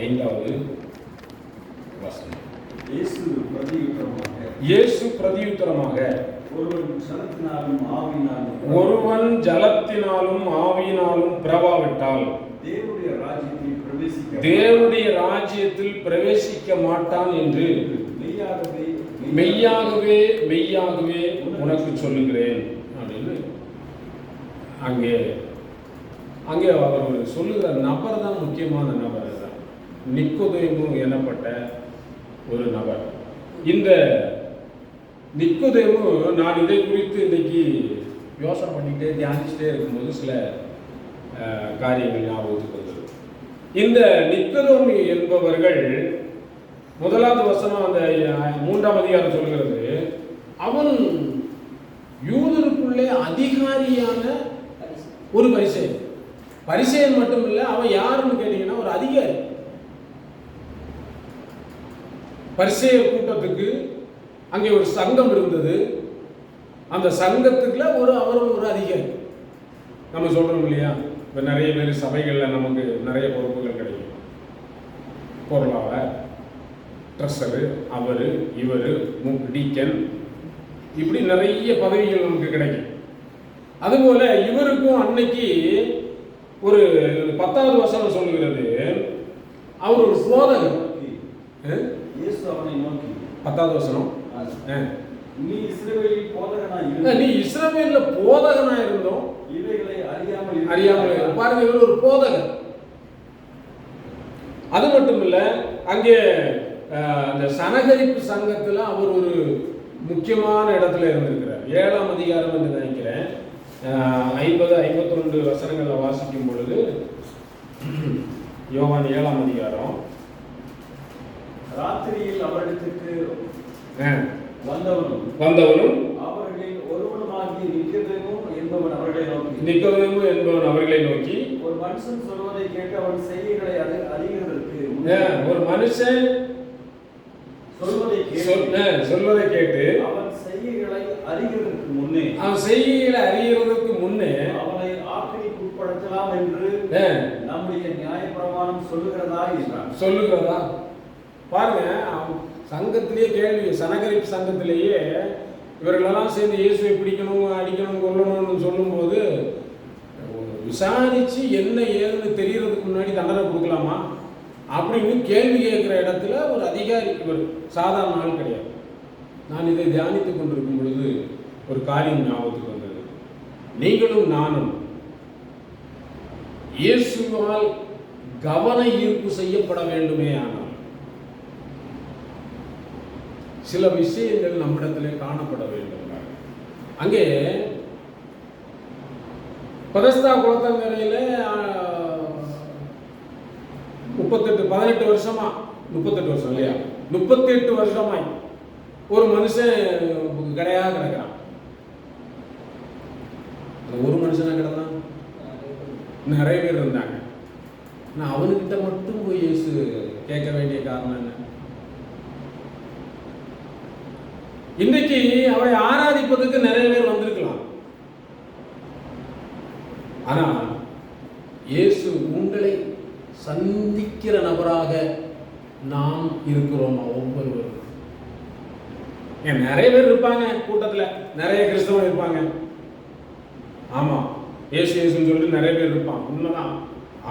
5வது வசனம். இயேசு பிரதியுத்தரமாக ஒருவன் ஜலத்தினாலும் ஆவியினாலும் பிறவாவிட்டால் தேவனுடைய ராஜ்யத்தில் பிரவேசிக்க மாட்டான் என்று மெய்யாகவே மெய்யாகவே உனக்கு சொல்லுகிறேன் அப்படின்னு அங்கே அங்கே அவர் சொல்லுகிற நபர் தான் முக்கியமான நபர். தான் நிக்கோதேமு எனப்பட்ட ஒரு நபர். இந்த நிக்கோதேமு, நான் இதை குறித்து இன்றைக்கு யோசனை பண்ணிக்கிட்டே தியானிச்சுட்டே இருக்கும்போது சில காரியங்கள் ஞாபகத்துக்கு வந்தது. இந்த நிக்கோதேமு என்பவர்கள் 1வது வசனம் அந்த 3ஆம் அதிகாரம் சொல்கிறது, அவன் யூதருக்குள்ளே அதிகாரியான ஒரு பரிசேயன். பரிசேயன் மட்டும் இல்லை, அவன் யாருன்னு கேட்டீங்கன்னா ஒரு அதிகாரி. பரிசேயர் கூட்டத்துக்கு அங்கே ஒரு சங்கம் இருந்தது. அந்த சங்கத்துக்குள்ள அவரும் ஒரு அதிகாரி. நம்ம சொல்றோம் இல்லையா, இப்போ நிறைய பேர் சபைகளில் நமக்கு நிறைய பொறுப்புகள் கிடைக்கும். பொருளாளர், ட்ரெஸரு, அவர், இவர், டீக்கன், இப்படி நிறைய பதவிகள் நமக்கு கிடைக்கும். அதுபோல இவருக்கும் அன்னைக்கு ஒரு 10வது வசனம் சொல்லுகிறது, அவர் ஒரு போதகர். 10வது வசனம், நீ இஸ்ரவேல்ல போதகனா இருந்தோம், இவைகளை அறியாமல். பாருங்க, இவர் ஒரு போதகர். அது மட்டும் இல்ல, அங்கே அந்த சனகரிப்பு சங்கத்துல அவர் ஒரு முக்கியமான இடத்துல இருந்திருக்கிறார். 7ஆம் அதிகாரம் என்று நினைக்கிறேன், 50-52 வசனங்களை வாசிக்கும் பொழுது, யோவான் 7ஆம் அதிகாரம், ராத்திரியில் அவரிடத்துக்கு வந்தவனும் அவர்களில் ஒருவனுமாகிய நிக்கோதேமு என்பவன் அவர்களை நோக்கி, ஒரு மனுஷன் சொல்வதை கேட்டு அவன் செய்கைகளை அறிகிறதற்கு, ஒரு மனுஷன் சொல்வதை கேட்டு அவன் செய்கைகளை அறிகிறதற்கு முன்னே அவனை ஆக்கினைக்கு உட்படுத்தலாம் என்று நம்முடைய நியாயப்பிரமாணம் சொல்லுகிறதா? பாருங்க, சங்கத்திலேயே கேள்வி, சனகரிப்பு சங்கத்திலேயே இவர்களெல்லாம் சேர்ந்து இயேசுவை பிடிக்கணும், அடிக்கணும், கொல்லணும்னு சொல்லும்போது விசாரிச்சு என்ன ஏதுன்னு தெரியறதுக்கு முன்னாடி தண்டனை கொடுக்கலாமா அப்படின்னு கேள்வி கேட்கிற இடத்துல ஒரு அதிகாரி. இவர் சாதாரண ஆள் கிடையாது. நான் இதை தியானித்துக் கொண்டிருக்கும் பொழுது ஒரு காரியம் ஞாபகத்துக்கு வந்தது. நீங்களும் நானும் இயேசுவால் கவன ஈர்ப்பு செய்யப்பட வேண்டுமே. ஆனால் சில விஷயங்கள் நம்மிடத்திலே காணப்பட வேண்டும். அங்கே பதஸ்தா குளத்தங்கரையில 18 வருஷமா 38 வருஷம் இல்லையா, 38 வருஷமாய் ஒரு மனுஷன் கிடையாது கிடக்கிறான். ஒரு மனுஷனா கிடந்தான், நிறைய பேர் இருந்தாங்க. நான் அவனுக்கிட்ட மட்டும் போய் இயேசு கேட்க வேண்டிய காரணம் என்ன? இன்றைக்கு அவரை ஆராதிப்பதற்கு நிறைய பேர் வந்திருக்கலாம். ஆனா இயேசு உங்களை சந்திக்கிற நபராக நாம் இருக்கிறோமா? ஒவ்வொருவரும். நிறைய பேர் இருப்பாங்க கூட்டத்துல, நிறைய கிறிஸ்தவம் இருப்பாங்க. ஆமா, இயேசு இயேசுன்னு சொல்லிட்டு நிறைய பேர் இருப்பாங்க, உண்மைதான்.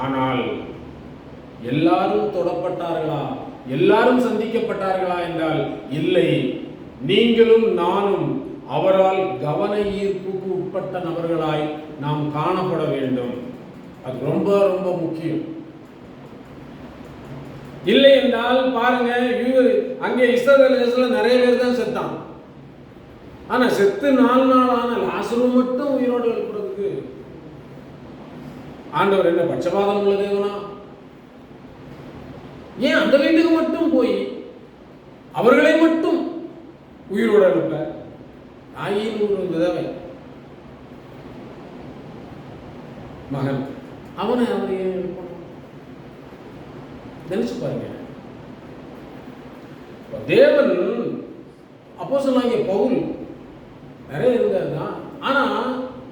ஆனால் எல்லாரும் தொடப்பட்டார்களா, எல்லாரும் சந்திக்கப்பட்டார்களா என்றால் இல்லை. நீங்களும் நானும் அவரால் கவன ஈர்ப்புக்கு உட்பட்ட நபர்களாய் நாம் காணப்பட வேண்டும். அது ரொம்ப ரொம்ப முக்கியம். இல்லை என்றால் பாருங்க, அங்கே இஸ்ரவேல் தேசத்துல நிறைய பேர் தான் செத்தான். ஆனா செத்து 4 நாள் ஆன லாசரு மட்டும் உயிரோடு எழுப்புறதுக்கு ஆண்டவர் என்ன பட்சபாதம் உள்ள தேவனா? ஏன் அந்த வீட்டுக்கு மட்டும் போய் அவர்களை மட்டும் உயிரோடு எழுப்ப? ஆயின் ஒரு விதவை மகன், அவனை நினைச்சு பாருங்க. தேவன் அப்போஸ்தலனாகிய பவுல் நிறைய இருந்தார் தான், ஆனா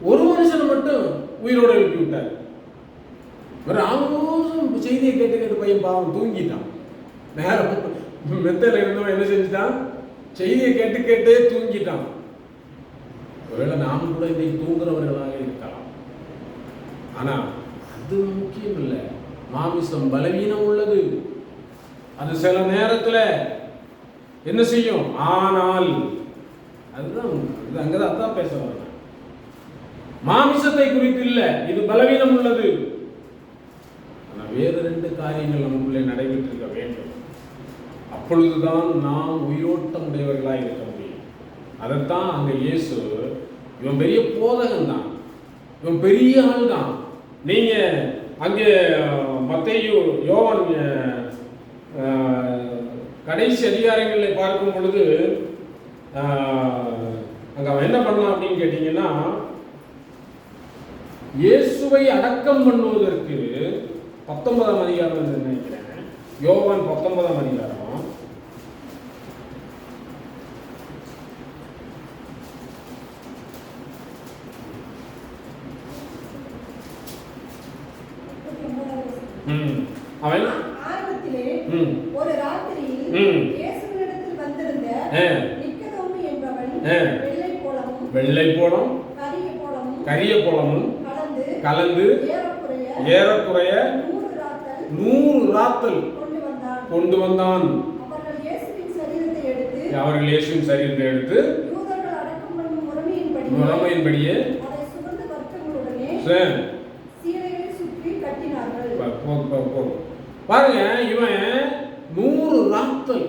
ஒரு மனுஷனை மட்டும் உயிரோடு எழுப்பி விட்டார். ஒரு ஆலோசனை செய்தியை கேட்டு கேட்டு பையன் பாவம் தூங்கிட்டான். நேரம் மெத்தையில் இருந்தவன் என்ன செஞ்சுட்டான்? செய்தியை கேட்டு கேட்டே தூங்கிட்டான். ஒருவேளை நாம் கூட இன்னைக்கு தூங்குறவர்களாக இருக்கலாம். ஆனா அது முக்கியம் இல்லை. மாமிசம் பலவீனம் உள்ளது. அது சில நேரத்தில் என்ன செய்யும்? ஆனால் அதுதான் இது அங்கதான் அதான் பேச வரேன். மாமிசத்தை குறித்து இல்லை, இது பலவீனம் உள்ளது. ஆனால் வேறு 2 காரியங்கள் நமக்குள்ளே நடைபெற்றிருக்க வேண்டும். அப்பொழுதுதான் நாம் உயிரோட்டம் உடையவர்களாக இருக்க முடியும். அதைத்தான் அங்க இயேசு, இவன் பெரிய போதகன் தான், இவன் பெரிய ஆள் தான். நீங்க அங்கே மத்தேயு யோவான் கடைசி அதிகாரங்களில் பார்க்கும் பொழுது அங்க அவன் என்ன பண்ணலாம் அப்படின்னு கேட்டீங்கன்னா, இயேசுவை அடக்கம் பண்ணுவதற்கு 19ஆம் அதிகாரம் நினைக்கிறேன், யோவான் 19ஆம் அதிகாரம். அவன் ஆரம்பத்திலே ஒரு ராத்திரியில் இயேசுவினிடத்தில் வந்திருந்த நிக்கதோமு என்பவன் வெள்ளை போளம் கரிய போளமும் கலந்து ஏறக்குறைய 100 ராத்தல் கொண்டு வந்தான். அவர்கள் இயேசுவின் சரீரத்தை எடுத்து முறைமையின்படியே பாருங்க, இவன் 100 ராத்தல்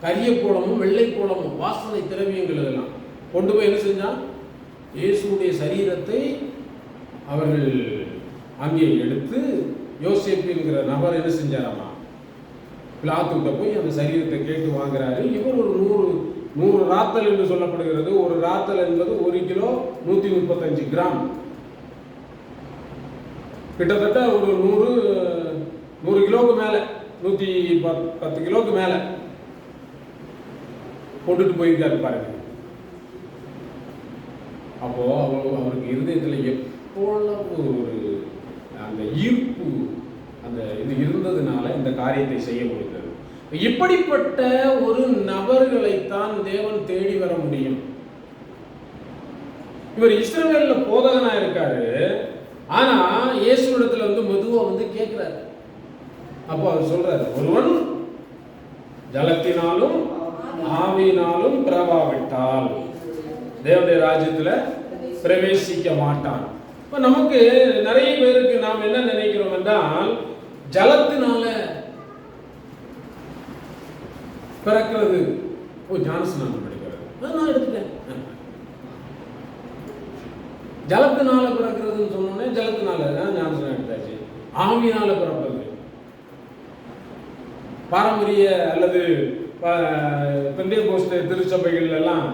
கரிய போலமும் வெள்ளை போலமும் வாசனை திரவியங்கள் இதெல்லாம் கொண்டு போய் என்ன செஞ்சான்? இயேசுடைய சரீரத்தை அவர்கள் அங்கே எடுத்து யோசேப்பு என்கிற நபர் என்ன செஞ்சாராமா? பிலாத்துட்ட போய் அந்த சரீரத்தை கேட்டு வாங்குறாரு. இவர் ஒரு 100 ராத்தல் என்று சொல்லப்படுகிறது. ஒரு ராத்தல் என்பது 1 கிலோ 135 கிராம், கிட்டத்தட்ட ஒரு 100 கிலோவுக்கு மேலே, 110 கிலோவுக்கு மேலே கொண்டுட்டு போயிருக்காரு பாருங்க. அப்போ அவருக்கு இருதயத்தில் எப்பொழுது ஒரு அந்த ஈர்ப்பு அந்த இது இருந்ததுனால இந்த காரியத்தை செய்ய முடிந்தது. இப்படிப்பட்ட ஒரு நபர்களைத்தான் தேவன் தேடி வர முடியும். இவர் இஸ்ரவேல்ல போதகனா இருக்காரு. ஆனா இயேசுவிடத்துல மெதுவா கேட்கிறாரு. அப்போ அவர் சொல்றாரு, ஒருவன் ஜலத்தினாலும் ஆவியினாலும் பிறவாவிட்டால் தேவனுடைய ராஜ்யத்துல பிரவேசிக்க மாட்டான். இப்ப நமக்கு நிறைய பேருக்கு நாம் என்ன நினைக்கிறோம் என்றால், ஜலத்தினால பிறக்கிறது ஞானஸ்நானம் படிக்கிறது நான் எடுத்துட்டேன். ஜலத்தினால பிறக்கிறதுன்னு சொன்னோன்னே ஜலத்தினால ஞானஸ்நானம் எடுத்தாச்சு. ஆவியினால பிறப்பது பாரம்பரிய அல்லது பெந்தேகோஸ்தே திருச்சபைகள் எல்லாம்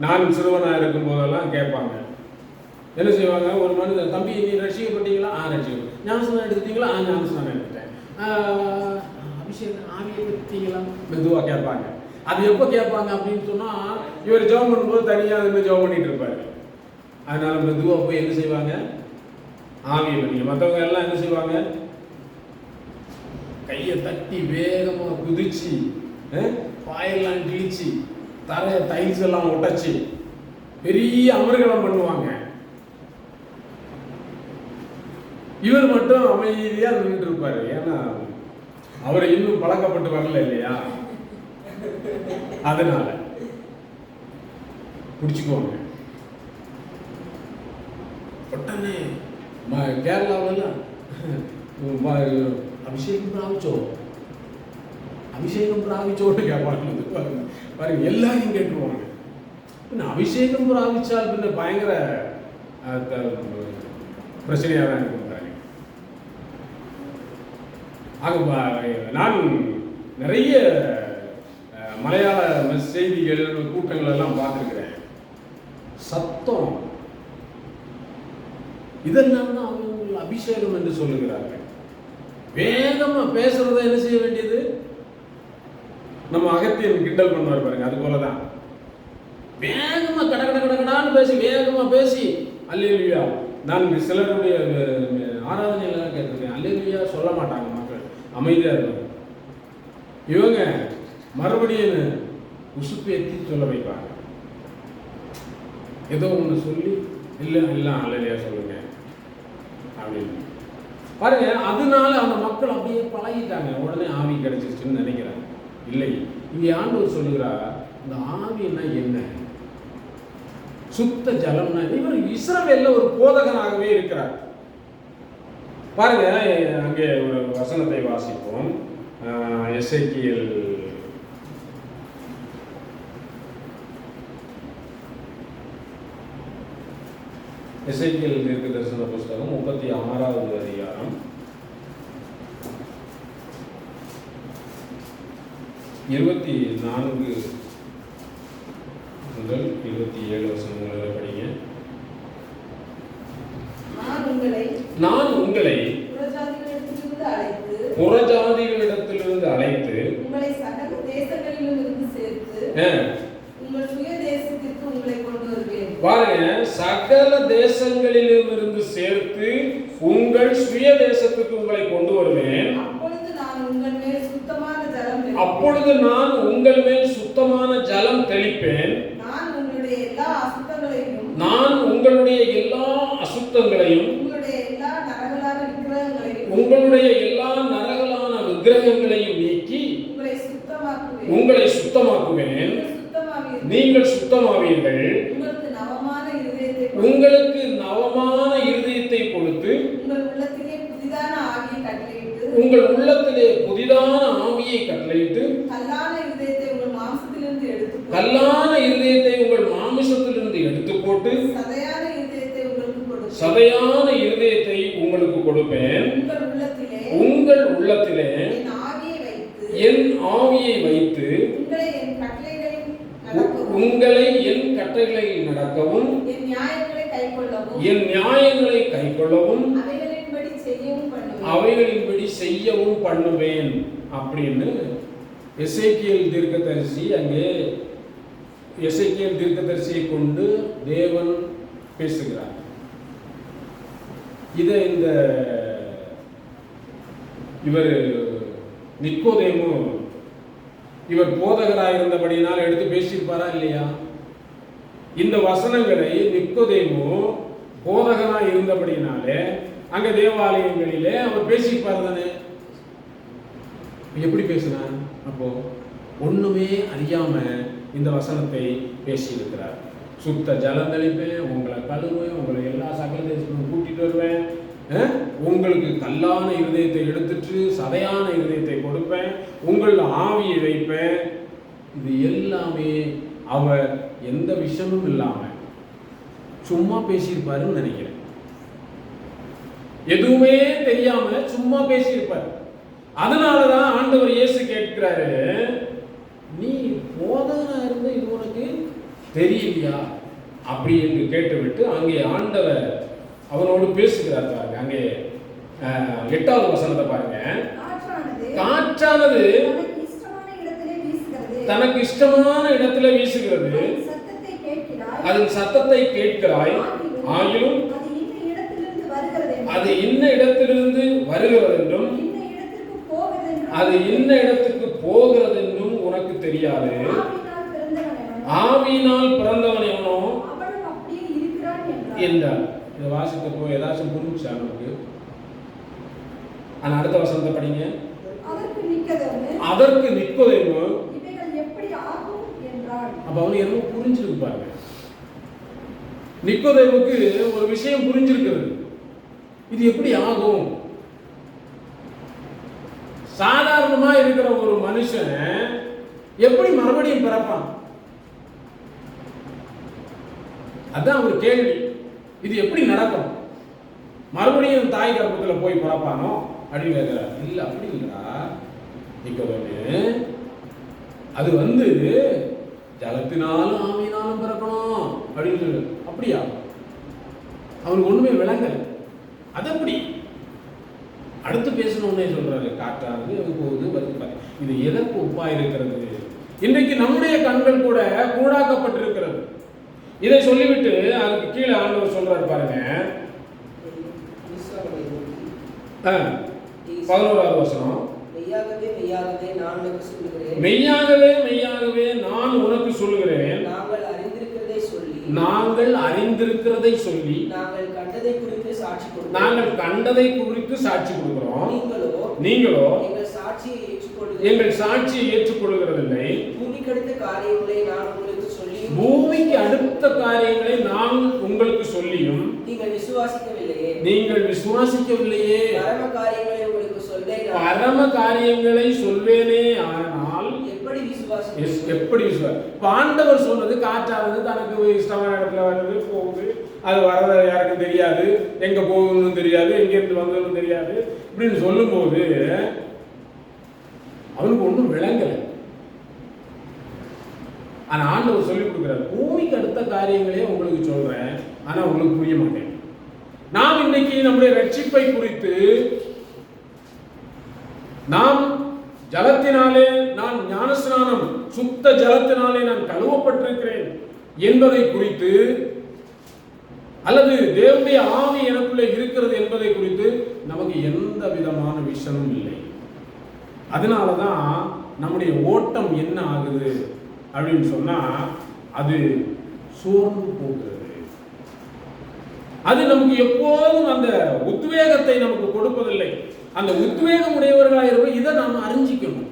நான் சிறுவனாக இருக்கும் போதெல்லாம் கேட்பாங்க. என்ன செய்வாங்க? ஒரு மனிதன், தம்பி நீ ரட்சிக்கப்பட்டீங்களா? ரட்சிக்கப்பட்டேன். ஞானஸ்நானம் எடுத்துட்டீங்களா? ஞானஸ்நானம் எடுத்துட்டேன். அபிஷேகம் ஆவியை எடுத்தீங்களா? மெதுவாக கேட்பாங்க. அது எப்போ கேட்பாங்க அப்படின்னு சொன்னால், இவர் ஜெபம் பண்ணும்போது தனியாக இருந்து ஜெபம் பண்ணிட்டு இருப்பாரு. அதனால மெதுவாக போய் என்ன செய்வாங்க? ஆவியை பண்ணீங்க. மற்றவங்க எல்லாம் என்ன செய்வாங்க? கையை தட்டி வேகமாக குதிச்சு பாயெல்லாம் கிழிச்சு தரைய டைல்ஸ் எல்லாம் உடைச்சி பெரிய அமர்கலம் பண்ணுவாங்க. இவர் மட்டும் அமைதியா நின்றுட்டு இருப்பாரு. ஏன்னா அவர் இன்னும் பழக்கப்பட்டு வரல இல்லையா? அதனால பிடிச்சுக்குவாங்க. உடனே கேரளாவெல்லாம் அபிஷேகம் பிராவிச்சோன்னு கேட்பாங்க. பாருங்க, எல்லாரையும் கேட்டுருவாங்க. அபிஷேகம் பிராவிச்சால் பின்ன பயங்கர பிரச்சனையாக தான் இருக்கும். நான் நிறைய மலையாள செய்திகள் கூட்டங்கள் எல்லாம் பார்த்துருக்கிறேன். சத்தம் இதெல்லாம் தான் அவங்க அபிஷேகம் என்று சொல்லுகிறார்கள். வேகமா பேசுறத என்ன செய்ய வேண்டியது? நம்ம அகத்தியன் கிண்டல் பண்ணுவார் பாருங்க, அது போலதான் வேகமா கடகடான்னு பேசி வேகமா பேசி அல்லேலூயா. நான் சிலருடைய ஆராதனையில கேட்டிருக்கேன், அல்லேலூயா சொல்ல மாட்டாங்க மக்கள். அமைதியாக இருப்பாங்க. இவங்க மறுபடியும் உசுப்பேற்றி சொல்ல வைப்பாங்க. ஏதோ ஒன்று சொல்லி இல்லை எல்லாம் அல்லையா சொல்லுங்க அப்படின்னு பாருங்க. அதனால அந்த மக்கள் அப்படியே பழகிட்டாங்க. உடனே ஆவி கிடைச்சிருச்சுன்னு நினைக்கிறாங்க. இல்லை, இங்கே ஆண்டவர் சொல்லுகிறார், இந்த ஆவின்னா என்ன? சுத்த ஜலம்னா இவர் இஸ்ரவேல்ல ஒரு போதகனாகவே இருக்கிறார். பாருங்க, அங்கே ஒரு வசனத்தை வாசிப்போம். எசேக்கியேல் தீர்க்கதரிசன புஸ்தகம் 36வது அதிகாரம் 24 முதல் 27 வசனங்களை படிங்க. நான் உங்களை புறஜாதிகளிடத்திலிருந்து அழைத்து உங்களை சகல தேசங்களிலும் இருந்து சேர்த்து உங்கள் சுய தேசத்திற்கு உங்களை கொண்டு வருவேன். பாருங்க, சகல தேசங்களிலும் இருந்து சேர்த்து உங்கள் சுய தேசத்துக்கு உங்களை கொண்டு வருவேன். அப்பொழுது நான் உங்கள் மேல் சுத்தமான ஜலம் தெளிப்பேன். நான் உங்களுடைய எல்லா அசுத்தங்களையும் உங்களுடைய எல்லா நரகலான விக்கிரகங்களையும் நீக்கி உங்களை சுத்தமாக்குவேன். நீங்கள் சுத்தமாவீர்கள். உங்களுக்கு நவமான இருதயத்தை கொடுத்து உங்கள் உள்ளத்திலே புதிதான ஆவியை கட்டளையிட்டு கல்லான இருதயத்தை உங்கள் மாமிசத்திலிருந்து எடுத்து போட்டு சதையான இருதயத்தை உங்களுக்கு கொடுப்பேன். உங்கள் உள்ளத்திலே என் ஆவியை வைத்து உங்களை என் கட்டளைகளில் நடக்கவும் என் நியாயங்களை கைக்கொள்ளவும் அவைகளின்படி செய்யவும் பண்ணுவேன் அப்படின்னு எசேக்கியேல் தீர்க்கதரிசி அங்கே எசேக்கியேல் தீர்க்கதரிசியை கொண்டு தேவன் பேசுகிறார். இதை இவர் நிக்கோதேமு இவர் போதகராக இருந்தபடியினால் எடுத்து பேசியிருப்பாரா இல்லையா? இந்த வசனங்களை நிக்கோதேமு போதகராக இருந்தபடியினாலே அங்க தேவாலயங்களிலே அவர் பேசியிருப்பார் தானே. எப்படி பேசினார்? அப்போ ஒண்ணுமே அறியாம இந்த வசனத்தை பேசியிருக்கிறார். சுத்த ஜலம் தெளிப்பேன், உங்களை கழுவேன், உங்களை எல்லா சகல தேசத்துக்கும் கூட்டிட்டு வருவேன், உங்களுக்கு கல்லான இருதயத்தை எடுத்துட்டு சதையான இருதயத்தை கொடுப்பேன், உங்கள் ஆவியை வைப்பேன். இது எல்லாமே அவர் எந்த விஷயமும் இல்லாம சும்மா பேசியிருப்பாருன்னு நினைக்கிறேன். எதுவுமே தெரியாம சும்மா பேசியிருப்பார். அதனாலதான் ஆண்டவர் இயேசு கேட்கிறாரு, நீ போதகனா இருந்த இது உனக்கு தெரியலையா அப்படி என்று கேட்டுவிட்டு அங்கே ஆண்டவர் அவனோடு பேசுகிறார். பாருங்க, அங்கே 8வது வசனத்தை பாருங்க. காற்றானது தனக்கு இஷ்டமான இடத்துல வீசுகிறது, அதன் சத்தத்தை கேட்கிறாய், ஆயினும் அது இன்ன இடத்திலிருந்து வருகிறது என்றும் அது இன்ன இடத்துக்கு போகிறது என்றும் உனக்கு தெரியாது. ஆவியினால் பிறந்தவன் எவனோ என்றார். இதை வாசித்தப்போ ஏதாச்சும் புரிஞ்சா நமக்கு? ஆனா அடுத்த வசனத்தை படிங்க. அதற்கு நிக்கோதேமு அப்ப அவனு என்ன புரிஞ்சிருக்கு பாருங்க. நிக்கோதேமுக்கு ஒரு விஷயம் புரிஞ்சிருக்கிறது. இது எப்படி ஆகும்? சாதாரணமா இருக்கிற ஒரு மனுஷன் எப்படி மறுபடியும் பிறப்பான்? அதான் ஒரு கேள்வி. இது எப்படி நடக்கும்? மறுபடியும் தாய் கர்ப்பத்தில் போய் பிறப்பானோ அப்படின்னு கேட்கிறார். இல்ல, அப்படி இல்லைடா நிக்கோதேமு, அது ஜலத்தினாலும் ஆவியினாலும் பிறக்கணும் அப்படின்னு சொல்லு. அப்படியா? அவனுக்கு ஒண்ணுமே விளங்கல. அது எப்படி? அடுத்து பேசணும்னே சொல்றாரு. காற்றானது போகுது வருது. இது எதற்கு ஒப்பா இருக்கிறது? இன்றைக்கு நம்முடைய கண்கள் கூட கூடாக்கப்பட்டிருக்கிறது. இதை சொல்லிவிட்டு அதுக்கு கீழே ஆண்டவர் சொல்றாரு பாருங்க. 11வது வசனம். மெய்யாகவே மெய்யாகவே நான் உனக்கு சொல்லுகிறேன், மெய்யாகவே மெய்யாகவே நான் உனக்கு சொல்லுகிறேன், நாங்கள் அறிந்திருக்கிறதை சொல்லி நாங்கள் அறிந்திருக்கிறதை சொல்லி நாங்கள் கண்டதை குறித்து சாட்சி கொடுக்கிறோம். நாங்கள் கண்டதை குறித்து சாட்சி கொடுக்கிறோம். நீங்களோ எங்கள் சாட்சியை ஏற்றுக்கொள்கிறதில்லை. பூமிக்கு அடுத்த காரியங்களை நான் உங்களுக்கு சொல்லியும் பூமிக்கு அடுத்த காரியங்களை நான் உங்களுக்கு சொல்லியும் நீங்கள் விசுவாசிக்கவில்லையே. பரம காரியங்களை உங்களுக்கு சொல்வேன், பரம காரியங்களை சொல்வேனே ஆனால் எப்படி விசுவாசி? எப்படி ஆண்டவர் சொன்னது காற்றானது தனக்கு இஷ்டமான இடத்துல வருது போகுது, அது வரத யாருக்கும் தெரியாது, எங்க போகுதுன்னு தெரியாது, எங்க இருந்து வந்ததுன்னு தெரியாது இப்படின்னு சொல்லும்போது அவனுக்கு ஒன்றும் விளங்கலை. ஆனா ஆண்டவர் சொல்லி கொடுக்கிறார், பூமிக்கு அடுத்த காரியங்களே உங்களுக்கு சொல்றேன், ஆனா உங்களுக்கு புரிய மாட்டேன். நாம் இன்னைக்கு நம்முடைய ரட்சிப்பை குறித்து நாம் ஜலத்தினாலே நான் ஞானஸ்நானம் சுத்த ஜலத்தினாலே நான் கழுவப்பட்டிருக்கிறேன் என்பதை குறித்து அல்லது தேவனுடைய ஆவி எனக்குள்ளே இருக்கிறது என்பதை குறித்து நமக்கு எந்த விதமான விஷயமும் இல்லை. அதனாலதான் நம்முடைய ஓட்டம் என்ன ஆகுது அப்படின்னு சொன்னா அது சோர்ந்து போகிறது. அது நமக்கு எப்போதும் அந்த உத்வேகத்தை நமக்கு கொடுப்பதில்லை. அந்த உத்வேகம் உடையவர்களாக இருப்போம். இதை நாம் அறிஞ்சிக்கணும்.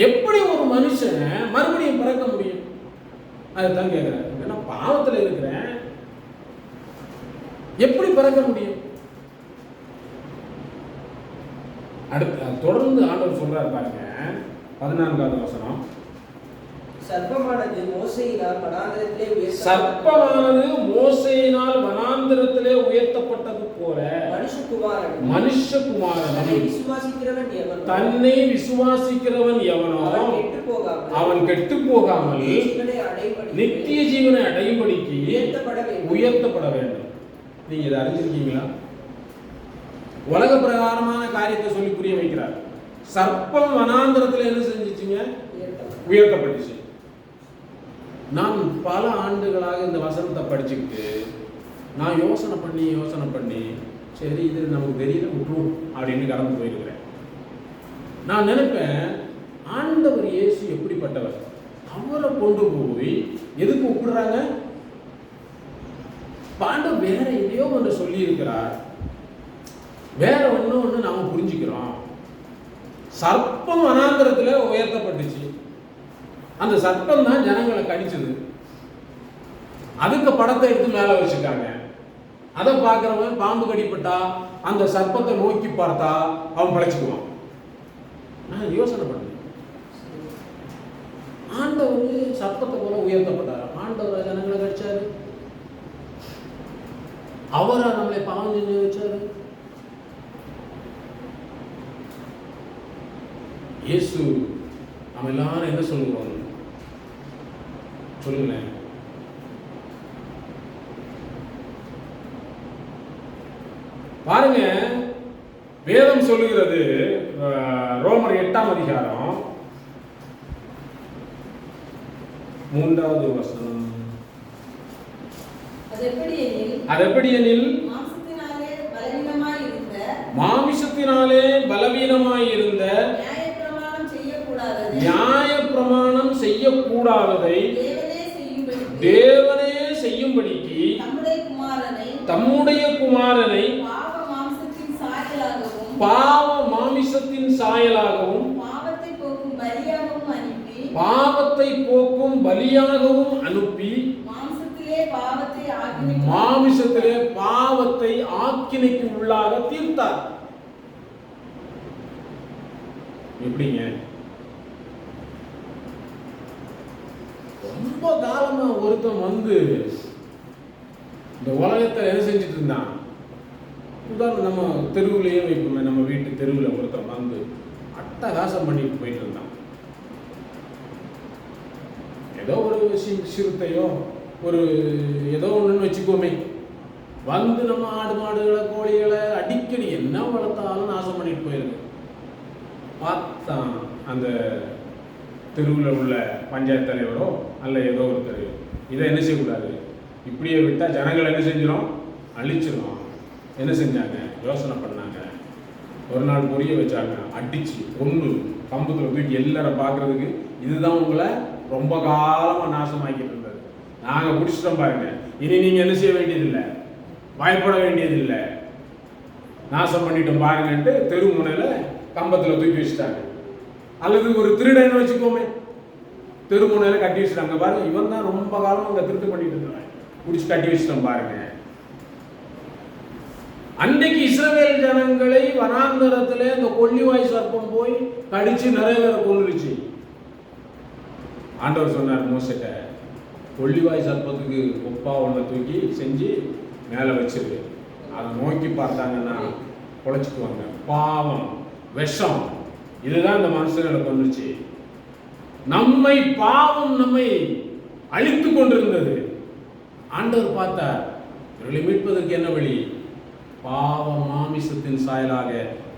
எப்படி ஒரு மனுஷன் மறுபடியும் பிறக்க முடியும்? அதுதான் கேட்கிறேன். ஏன்னா பாவத்தில் இருக்கிறேன், எப்படி பிறக்க முடியும்? அடுத்து தொடர்ந்து ஆண்டவர் சொல்றாரு பாருங்க, 14வது வசனம். சர்ப்பமானது மோசேயினால் வனாந்திரத்திலே உயர்த்தப்பட்டது போல மனுஷகுமாரன் தன்னை விசுவாசிக்கிறவன் எவனோ அவன் கெட்டு போகாமல் நித்திய ஜீவனை அடையும்படிக்கு உயர்த்தப்பட வேண்டும். நீங்க இதை அறிஞ்சிருக்கீங்களா? உலக பிரகாரமான காரியத்தை சொல்லி புரிய வைக்கிறார். சர்ப்பம் வனாந்திரத்தில் என்ன செஞ்சிச்சுங்க? உயர்த்தப்பட்டுச்சு. நான் பல ஆண்டுகளாக இந்த வசனத்தை படிச்சுக்கிட்டு நான் யோசனை பண்ணி சரி இது நமக்கு தெரியல விட்டுரும் அப்படின்னு கடந்து போயிருக்கிறேன். நான் நினைப்பேன், ஆண்டவர் இயேசு எப்படிப்பட்டவர்? அவரை கொண்டு போய் எதுக்கு ஒப்பிடுறாங்க? பாண்டவர் வேற எதையோ ஒன்று சொல்லி இருக்கிறார், வேற ஒன்று நாம புரிஞ்சுக்கிறோம். சர்ப்பம் வனாந்திரத்துல உயர்த்தப்பட்டுச்சு. அந்த சர்ப்பம் தான் ஜனங்களை கடிச்சது. அதுக்கு படத்தை எடுத்து மேல வச்சுட்டாங்க. அதை பார்க்கிறவன் பாம்பு கடிப்பட்டா அந்த சர்ப்பத்தை நோக்கி பார்த்தா அவன் பழைச்சுக்குவான். நான் யோசனை பண்ணேன், ஆண்டவர் சர்ப்பத்தை போல உயர்த்தப்பட்டார். ஆண்டவர் ஜனங்களை கடிச்சாரு, அவரா நம்மளை பாவம் செஞ்சு வச்சாரு. இயேசு நம்ம எல்லாரும் என்ன சொல்லுவோம் சொல்லுங்களேன்? பாருங்க, வேதம் சொல்லுகிறது, ரோமர் 8ஆம் அதிகாரம் 3வது வசனம். அது எப்படி எனில் மாமிசத்தினாலே பலவீனமாயிருந்த நியாய பிரமாணம் செய்யக்கூடாததை தேவனே செய்யும்படிக்கு தம்முடைய குமாரனை பாவ மாமிசத்தின் சாயலாகவும் பாவத்தை போக்கும் பலியாகவும் அனுப்பி மாமிசத்திலே பாவத்தை ஆக்கினைக்கு உள்ளாக தீர்த்தார். எப்படிங்க? ரொம்ப காலமா ஒருத்தன் வந்து இந்த உலகத்தை என்ன செஞ்சுட்டு இருந்தான்? உதாரணம் நம்ம தெருவுலையே வைப்போமே, நம்ம வீட்டு தெருவில் ஒருத்தன் வந்து அட்டகாசம் பண்ணிட்டு போயிட்டு இருந்தான். ஏதோ ஒரு சிறுத்தையோ ஒரு ஏதோ ஒன்றுன்னு வச்சுக்கோமே, வந்து நம்ம ஆடு மாடுகளை கோழிகளை அடிக்கடி என்ன வளர்த்தாலும் நாசம் பண்ணிட்டு போயிருக்கு. பார்த்தான் அந்த தெருவில் உள்ள பஞ்சாயத்து தலைவரோ அல்ல ஏதோ ஒரு தலைவர், இதை என்ன செய்யக்கூடாது, இப்படியே விட்டால் ஜனங்கள் என்ன செஞ்சிடும், அழிச்சிடும். என்ன செஞ்சாங்க? யோசனை பண்ணாங்க. ஒரு நாள் பொரிய வச்சாங்க, அடிச்சு பொண்ணு கம்பத்துல தூக்கி எல்லாரும் பார்க்கறதுக்கு. இதுதான் உங்களை ரொம்ப காலமா நாசமாக்கிட்டு இருந்தது. நாங்க பிடிச்சிட்டோம் பாருங்க, இனி நீங்க என்ன செய்ய வேண்டியதில்லை, பயப்பட வேண்டியதில்லை, நாசம் பண்ணிட்டோம் பாருங்கன்ட்டு தெரு முனையில கம்பத்துல தூக்கி வச்சுட்டாங்க. அல்லது ஒரு திருடன்னு வச்சுக்கோமே, தெரு முனையில கட்டி வச்சுட்டாங்க பாருங்க, இவன் தான் ரொம்ப காலம் அங்க திருட்டு பண்ணிட்டு இருந்தாங்க, பிடிச்சி கட்டி வச்சுட்டோம் பாருங்க. அன்றைக்கு இஸ்ரவேல் ஜனங்களை வனாந்தரத்திலே அந்த கொள்ளிவாய் சர்ப்பம் போய் கடிச்சு நிறைய பேரை கொன்றுச்சு. ஆண்டவர் சொன்னார் மோசேட்ட, கொள்ளிவாய் சர்ப்பத்துக்கு ஒப்பா ஒன்றை தூக்கி செஞ்சு மேலே வச்சிருக்கு, அதை நோக்கி பார்த்தாங்கன்னா பொழைச்சிக்குவாங்க. பாவம், விஷம், இதுதான் இந்த மனுஷங்களை கொன்றுச்சு. நம்மை பாவம் நம்மை அழித்து கொண்டிருந்தது. ஆண்டவர் பார்த்தார், இவர்களை மீட்பதற்கு என்ன வழி? பாவ மாமிசத்தின் சாயலாக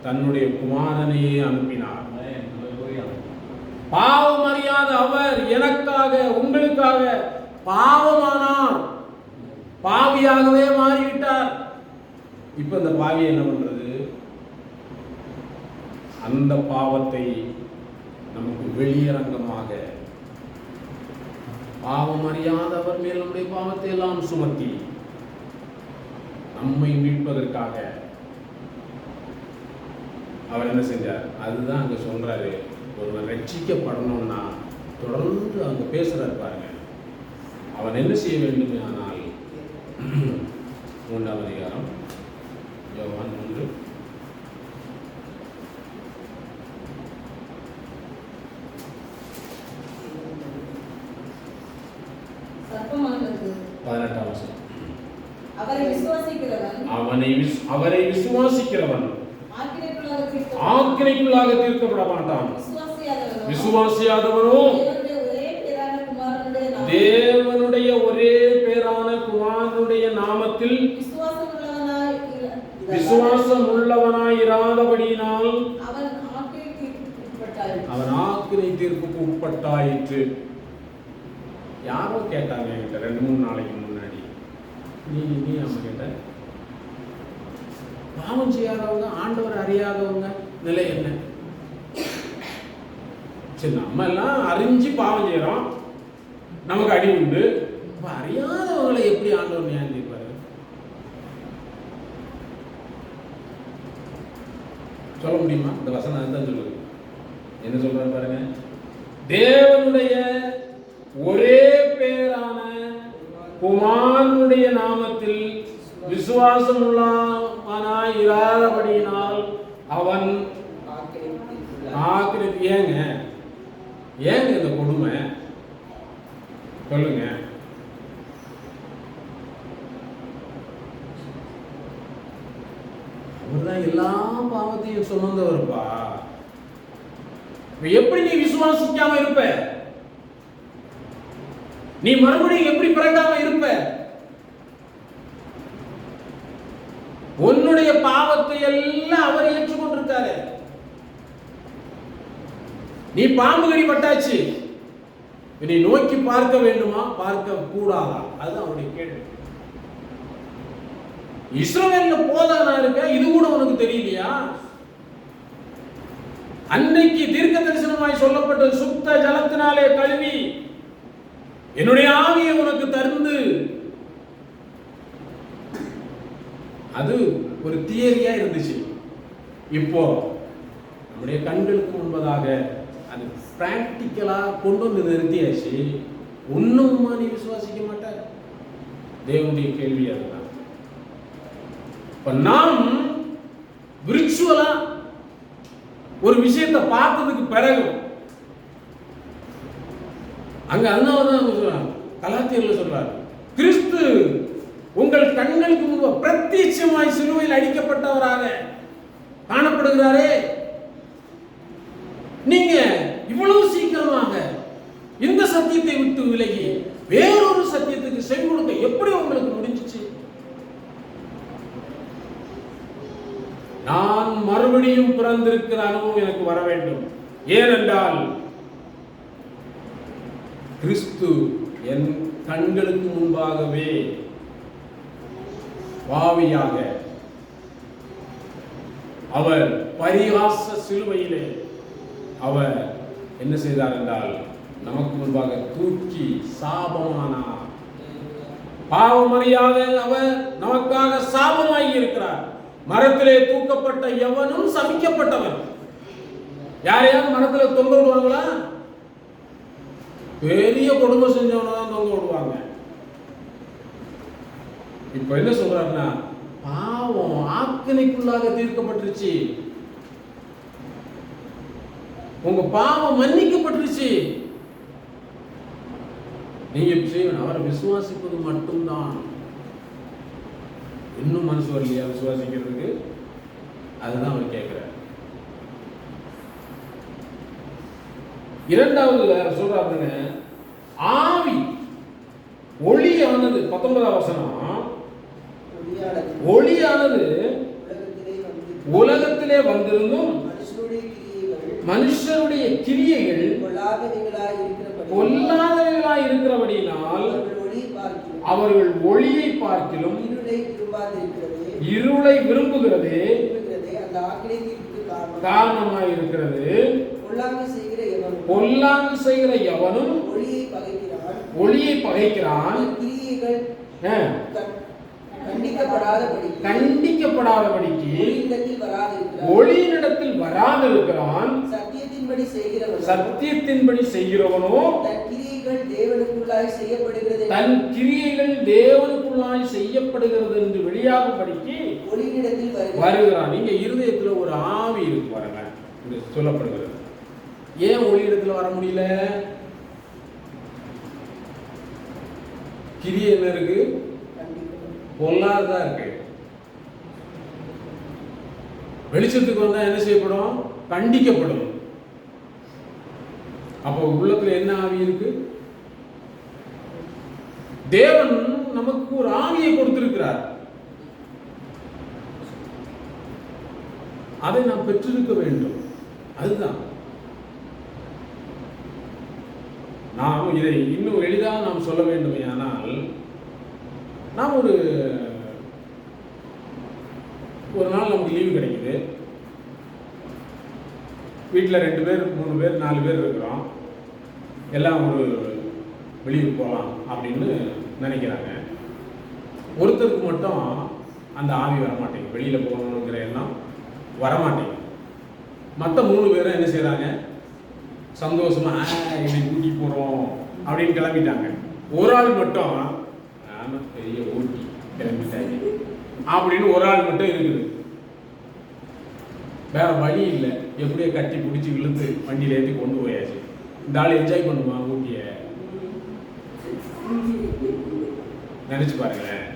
தன்னுடைய குமாரனையே அனுப்பினார். பாவம் அறியாத அவர் எனக்காக உங்களுக்காக பாவமானார், பாவியாகவே மாறிவிட்டார். இப்ப இந்த பாவியை என்ன பண்றது? அந்த பாவத்தை நமக்கு வெளியரங்கமாக பாவம் அறியாதவர் மேல் நம்முடைய பாவத்தை எல்லாம் சுமத்தி நம்மை மீட்பதற்காக அவர் என்ன செஞ்சார்? அதுதான் அங்க சொல்றாரு. ஒருவன் ரட்சிக்கப்படணும்னா தொடர்ந்து அங்க பேசுறாரு பாருங்க. அவன் என்ன செய்ய வேண்டும்? ஆனால் 3ஆம் அதிகாரம் யோவான் 3 18ஆம் வசனம். அவரை விசுவாசிக்கிறவன் ஆக்கினைக்குள்ளாக தீர்க்கப்பட மாட்டான். விசுவாசியாதவனோ தேவனுடைய ஒரே பேரான குமாரனுடைய நாமத்தில் விசுவாசம் உள்ளவனாய் இராதபடியினால் அவன் ஆக்கினை தீர்ப்புக்கு உட்பட்டாயிற்று. யாரோ கேட்டாங்க என்கிட்ட 2-3 நாளைக்கு முன்னாடி, நீ நம்ம கேட்ட பாவம் செய்யாதவங்க, ஆண்டவர் அறியாதவங்க நிலை என்ன? சரி, நம்ம எல்லாம் அறிஞ்சு பாவம் செய்யறோம், நமக்கு அடி உண்டு. அறியாதவங்களை எப்படி ஆண்டவர் நியாயம் தீர்ப்பாரு? சொல்ல முடியுமா? இந்த வசனம் அதுதான் சொல்லுது. என்ன சொல்றாரு பாருங்க. தேவனுடைய ஒரே பேரான குமாரனுடைய நாமத்தில் விசுவாசம் உள்ளவனாய் இராதபடியினால் அவன் ஏங்க இந்த கொடுமை சொல்லுங்க. அவர்தான் எல்லா பாவத்தையும் சுமந்தவர்ப்பா. எப்படி நீ விசுவாசிக்காம இருப்ப? நீ மறுபடியும் எப்படி பிறக்காம இருப்ப? உன்னுடைய பாவத்தை எல்லாம் அவர் ஏற்றுக்கொண்டிருக்காரு. நீ பாம்பு கடி பட்டாச்சு, நீ நோக்கி பார்க்க வேண்டுமா, பார்க்க கூடாதா? அது அவருடைய கேள்வி. இஸ்ரவேல்ல போதகனா இருக்க, இது கூட உனக்கு தெரியலையா? அன்னைக்கு தீர்க்க தரிசனமாய் சொல்லப்பட்ட சுத்த ஜலத்தினாலே கழுவி என்னுடைய ஆவியை உனக்கு தந்து, அது ஒரு தியரியா இருந்துச்சு. இப்போ நம்முடைய கண்களுக்கு முன்பதாக அது பிராக்டிக்கலா கொண்டு வந்து நிறுத்தியாச்சு. ஒண்ணுமா நீ விசுவாசிக்க மாட்ட? தேவனுடைய கேள்வி அதுதான். இப்ப நாம் விர்ச்சுவலா ஒரு விஷயத்தை பார்த்ததுக்கு பிறகு அங்க அதனாலதான் சொல்றாங்க, கலாத்தியர்ல சொல்றாரு, கிறிஸ்து உங்கள் கண்களுக்கு முன்பு பிரத்யட்சமாய் சிலுவையில் அடிக்கப்பட்டவராக காணப்படுகிறாரே. நீங்க இவ்வளவு சீக்கிரமாக இந்த சத்தியத்தை விட்டு விலகி வேறொரு சத்தியத்துக்கு செவி கொடுக்க எப்படி உங்களுக்கு முடிஞ்சிச்சு? நான் மறுபடியும் பிறந்திருக்கிற அனுபவம் எனக்கு வர வேண்டும். ஏனென்றால் கிறிஸ்து என் கண்களுக்கு முன்பாகவே பாவியாக அவர் பரிகாச சிலுவையிலே அவர் என்ன செய்தார் என்றால் நமக்கு முன்பாக தூக்கி சாபமானார். பாவமறியாத அவர் நமக்காக சாபமாகி இருக்கிறார். மரத்திலே தூக்கப்பட்ட எவனும் சபிக்கப்பட்டவன். யாரையாவது மரத்துல தொங்க விடுவாங்களா? பெரிய கொடுமை செஞ்சவன தான் தொங்க விடுவாங்க. இப்ப என்ன சொல்றாருன்னா, பாவம் ஆக்கினைக்குள்ளாக தீர்க்கப்பட்டுருச்சு, உங்க பாவம் மன்னிக்கப்பட்டுருச்சு. நீங்க செய்யணும், அவரை விசுவாசிப்பது மட்டும்தான். இன்னும் மனசு வரலையா விசுவாசிக்கிறதுக்கு? அதுதான் அவர் கேட்கிறார். இரண்டாவது சொல்றாருங்க, ஆவி ஒளியானது 19ஆம் வசனம், ஒளியானது உலகத்திலே வந்திருந்தும் மனுஷருடைய கிரியைகள் பொல்லாதவைகளாய் இருக்கிறபடியினால் அவர்கள் ஒளியை பார்க்கிலும் இருளை விரும்புகிறது காரணமாய் இருக்கிறது. பொல்லாங்கு செய்கிற எவனும் ஒளியை பகைக்கிறான், கண்டிக்கப்படாதபடிக்கு ஒளியினிடத்தில் வராதிருக்கிறான். சத்தியத்தின்படி செய்கிறவனோ தன் கிரியைகள் தேவனுக்குள்ளாய் செய்யப்படுகிறது என்று வெளியாகும்படிக்கு வருகிறான். நீங்க இருதயத்தில் ஒரு ஆவி இருக்கு பாருங்க, இது சொல்லப்படுகிறது. ஏன் ஒளியிடத்தில் வர முடியல? கிரியை என்ன இருக்கு? பொல்லாததா இருக்கு. வெளிச்சத்துக்கு வந்தா என்ன செய்யப்படும்? கண்டிக்கப்படும். அப்போ உள்ளத்துல என்ன ஆவி இருக்கு? தேவன் நமக்கு ஒரு ஆவியை கொடுத்திருக்கிறார். அதை நாம் பெற்றிருக்க வேண்டும். அதுதான் நாம் இதை இன்னும் எளிதாக நாம் சொல்ல வேண்டுமே. ஆனால் நாம் ஒரு நாள் நமக்கு லீவு கிடைக்குது, வீட்டில் 2 பேர் 3 பேர் 4 பேர் இருக்கிறோம், எல்லாம் ஒரு வெளியே போகலாம் அப்படின்னு நினைக்கிறாங்க. ஒருத்தருக்கு மட்டும் அந்த ஆவி வரமாட்டேங்குது, வெளியில் போகணுங்கிற எண்ணம் வரமாட்டேங்குது. மற்ற 3 பேரும் என்ன செய்கிறாங்க? சந்தோஷமா என்னை கூட்டி போகிறோம் அப்படின்னு கிளம்பிட்டாங்க. ஒரு ஆள் மட்டும் பெரிய ஓட்டி கிளம்பிட்டாங்க அப்படின்னு ஒரு ஆள் மட்டும் இருக்குது. வேற வழி இல்லை, எப்படியோ கட்டி பிடிச்சி இழுத்து வண்டியில ஏற்றி கொண்டு போயாச்சு. இந்த ஆள் என்ஜாய் பண்ணுவான் ஊட்டிய, நினைச்சு பாருங்களேன்.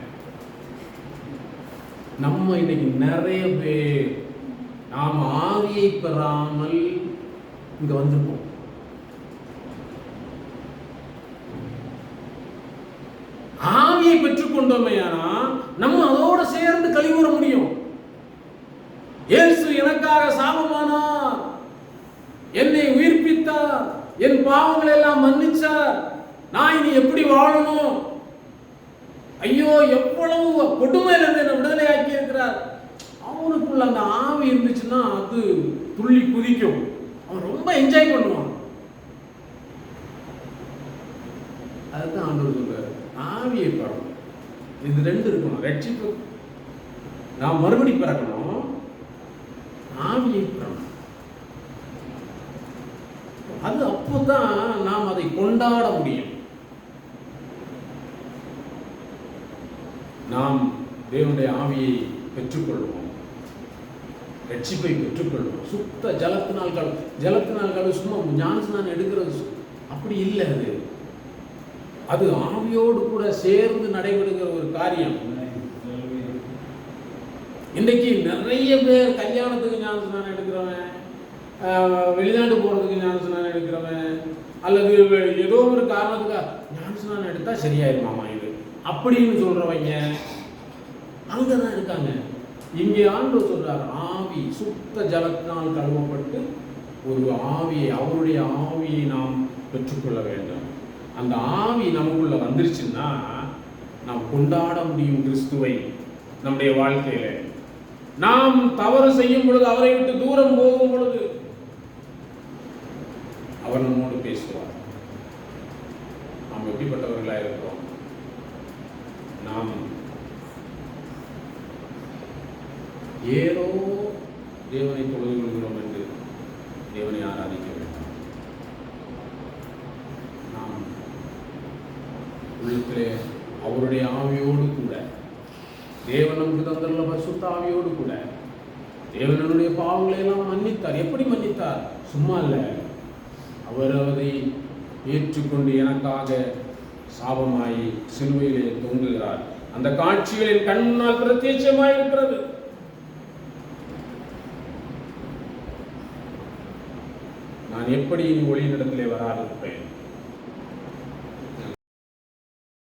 நம்ம இன்னைக்கு நிறைய பேர் நாம் ஆவியை பெறாமல் இங்க வந்திருக்கோம். ஆவியை பெற்றுக்கொண்டோமையானா நம்ம அதோட சேர்ந்து கழிவுற முடியும். இயேசு எனக்காக சாபமானார், என்னை உயிர்ப்பித்தார், என் பாவங்களை எல்லாம் மன்னிச்சார், நான் இனி எப்படி வாழணும், ஐயோ எவ்வளவு கொடுமையிலிருந்து என்னை விடுதலை ஆக்கி இருக்கிறார். அவனுக்குள்ள அந்த ஆவி இருந்துச்சுன்னா அது துள்ளி குதிக்கும், அவன் ரொம்ப என்ஜாய் பண்ணுவான். அதுதான் ஆண்டவர் சொல்றாரு, ஆவியை பெறணும். இது 2 இருக்கணும். ரட்சிப்பு, நாம் மறுபடி பிறக்கணும், ஆவியை பெறணும். அது அப்போதான் நாம் அதை கொண்டாட முடியும். நாம் தேவனுடைய ஆவியை பெற்றுக்கொள்வோம், ரட்சிப்பை பெற்றுக்கொள்வோம். சுத்த ஜலத்தினால் கழு சும்மா ஞானஸ்நானம் எடுக்கிறது அப்படி இல்லை. அது ஆவியோடு கூட சேர்ந்து நடைபெறுகிற ஒரு காரியம். இன்னைக்கு நிறைய பேர் கல்யாணத்துக்கு ஞானஸ்நானம் எடுக்கிறவன், வெளிநாட்டு போறதுக்கு ஞானஸ்நானம் எடுக்கிறவன், அல்லது ஏதோ ஒரு காரணத்துக்கு ஞானஸ்நானம் எடுத்தா சரியாயிருமாமா இது அப்படின்னு சொல்றவங்க அங்கதான் இருக்காங்க. இங்கே ஆண்டவர் சொல்றார், ஆவி சுத்த ஜலத்தினால் கழுவப்பட்டு ஒரு ஆவியை, அவருடைய ஆவியை நாம் பெற்றுக்கொள்ள வேண்டும். அந்த ஆவி நமக்குள்ள வந்துருச்சுன்னா நாம் கொண்டாட முடியும் கிறிஸ்துவை நம்முடைய வாழ்க்கையில. நாம் தவறு செய்யும் பொழுது, அவரை விட்டு தூரம் போகும் பொழுது அவர் நம்மோடு பேசுவார். நாம் எப்படிப்பட்டவர்களாக இருக்கிறோம்? நாம் ஏதோ தேவனை தொழுது கொள்கிறோம் என்று தேவனை ஆராதிக்க வேண்டும். நாம் உள்ளத்திலே அவருடைய ஆவியோடு கூட, தேவன் நமக்கு தந்துள்ள பரிசுத்த ஆவியோடு கூட, தேவனுடைய பாவங்களை எல்லாம் மன்னித்தார். எப்படி மன்னித்தார்? சும்மா இல்லை, அவர் அதை ஏற்றுக்கொண்டு எனக்காக சாபமாய் சிலுவையிலே தொங்குகிறார். அந்த காட்சிகளின் கண் முன்னால் பிரத்யட்சமாய் இருக்கிறது. நான் எப்படி ஒளியினிடத்திலே வராதிருப்பேன்?